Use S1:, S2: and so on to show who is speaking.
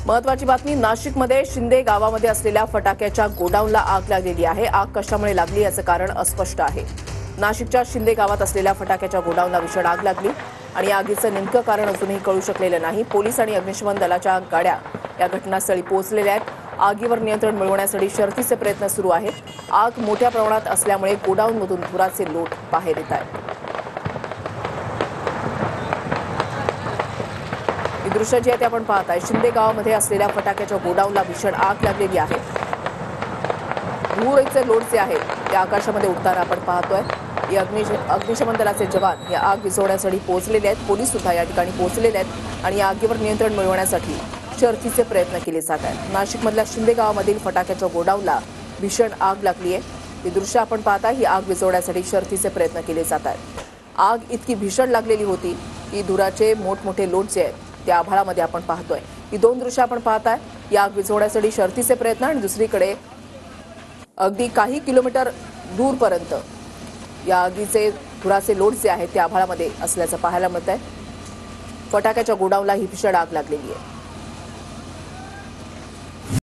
S1: महत्त्वाची बातमी, नाशिकमध्ये शिंदे गावामध्ये असलेल्या फटाक्याच्या गोडाऊनला आग लागलेली आहे। आग कशामुळे लागली याचं कारण अस्पष्ट आहे। नाशिकच्या शिंदे गावात असलेल्या फटाक्याच्या गोडाऊनला भीषण आग लागली आणि आगीचं नेमकं कारण अजूनही कळू शकलेलं नाही। पोलीस आणि अग्निशमन दलाच्या गाड्या या घटनास्थळी पोहोचलेल्या आहेत। आगीवर नियंत्रण मिळवण्यासाठी शर्थीचे प्रयत्न सुरू आहेत। आग मोठ्या प्रमाणात असल्यामुळे गोडाऊनमधून धुराचे लोट बाहेर येत आहेत। ही दृश्य जी आहे ते आपण पाहताय, शिंदे गावामध्ये असलेल्या फटाक्याच्या गोडाऊनला भीषण आग लागलेली आहे। धूळचे लोट जे आहे ते आकाशामध्ये उडताना आपण पाहतोय। अग्निशमन दलाचे जवान या आग विझवण्यासाठी पोहोचलेले आहेत। पोलीस सुद्धा या ठिकाणी पोहोचलेले आहेत आणि आगीवर नियंत्रण मिळवण्यासाठी शर्थीचे प्रयत्न केले जात आहेत। नाशिकमधल्या शिंदे गावामधील फटाक्याच्या गोडाऊनला भीषण आग लागली आहे। ही दृश्य आपण पाहताय। ही आग विझवण्यासाठी शर्थीचे प्रयत्न केले जात आहेत। आग इतकी भीषण लागलेली होती की धुराचे मोठमोठे लोट जे आहेत त्या आभाळामध्ये आपण पाहतोय। ही दोन दृश्य आपण पाहताय। या आग विझवण्यासाठी शर्थीचे प्रयत्न आणि दुसरीकडे अगदी काही किलोमीटर दूरपर्यंत या आगीचे धुराचे लोट जे आहेत ते आभाळामध्ये असल्याचं पाहायला मिळतंय। फटाक्याच्या गोडाऊनला ही भीषण आग लागलेली आहे।